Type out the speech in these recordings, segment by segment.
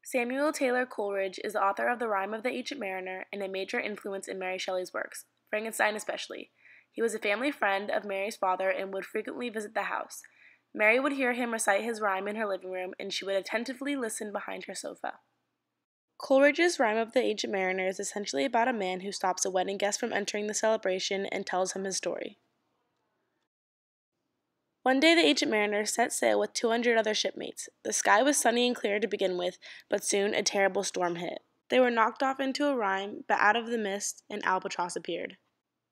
Samuel Taylor Coleridge is the author of the Rime of the Ancient Mariner and a major influence in Mary Shelley's works, Frankenstein especially. He was a family friend of Mary's father and would frequently visit the house. Mary would hear him recite his rhyme in her living room, and she would attentively listen behind her sofa. Coleridge's Rime of the Ancient Mariner is essentially about a man who stops a wedding guest from entering the celebration and tells him his story. One day the ancient mariner set sail with 200 other shipmates. The sky was sunny and clear to begin with, but soon a terrible storm hit. They were knocked off into a rime, but out of the mist an albatross appeared.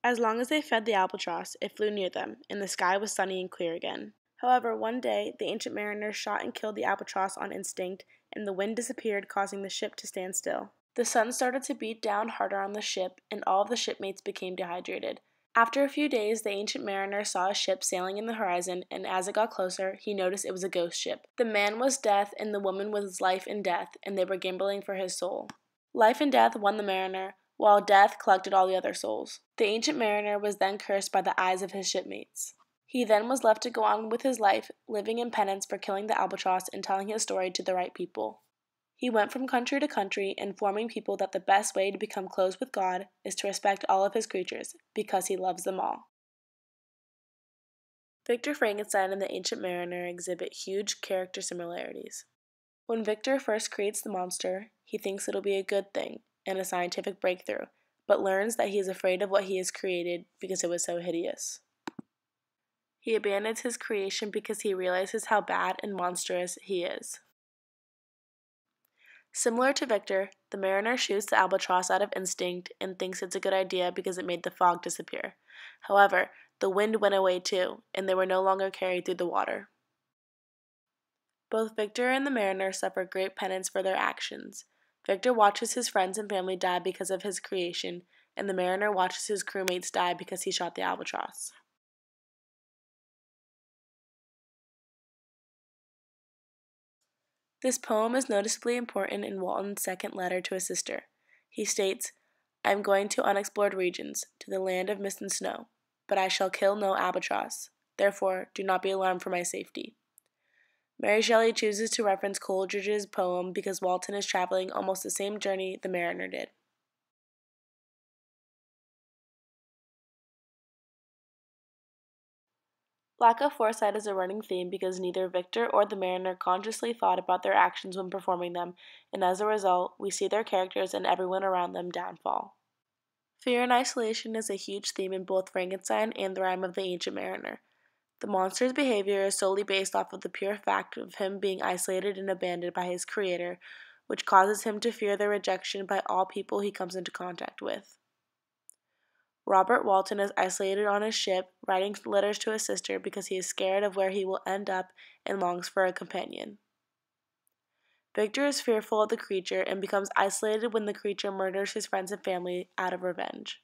As long as they fed the albatross, it flew near them, and the sky was sunny and clear again. However, one day the ancient mariner shot and killed the albatross on instinct, and the wind disappeared, causing the ship to stand still. The sun started to beat down harder on the ship, and all of the shipmates became dehydrated. After a few days, the ancient mariner saw a ship sailing in the horizon, and as it got closer, he noticed it was a ghost ship. The man was Death, and the woman was Life and Death, and they were gambling for his soul. Life and Death won the mariner, while Death collected all the other souls. The ancient mariner was then cursed by the eyes of his shipmates. He then was left to go on with his life, living in penance for killing the albatross and telling his story to the right people. He went from country to country, informing people that the best way to become close with God is to respect all of his creatures, because he loves them all. Victor Frankenstein and the Ancient Mariner exhibit huge character similarities. When Victor first creates the monster, he thinks it'll be a good thing and a scientific breakthrough, but learns that he is afraid of what he has created because it was so hideous. He abandons his creation because he realizes how bad and monstrous he is. Similar to Victor, the mariner shoots the albatross out of instinct and thinks it's a good idea because it made the fog disappear. However, the wind went away too, and they were no longer carried through the water. Both Victor and the mariner suffer great penance for their actions. Victor watches his friends and family die because of his creation, and the mariner watches his crewmates die because he shot the albatross. This poem is noticeably important in Walton's second letter to his sister. He states, "I am going to unexplored regions, to the land of mist and snow, but I shall kill no albatross. Therefore, do not be alarmed for my safety." Mary Shelley chooses to reference Coleridge's poem because Walton is traveling almost the same journey the mariner did. Lack of foresight is a running theme because neither Victor or the mariner consciously thought about their actions when performing them, and as a result, we see their characters and everyone around them downfall. Fear and isolation is a huge theme in both Frankenstein and the Rime of the Ancient Mariner. The monster's behavior is solely based off of the pure fact of him being isolated and abandoned by his creator, which causes him to fear their rejection by all people he comes into contact with. Robert Walton is isolated on his ship, writing letters to his sister because he is scared of where he will end up and longs for a companion. Victor is fearful of the creature and becomes isolated when the creature murders his friends and family out of revenge.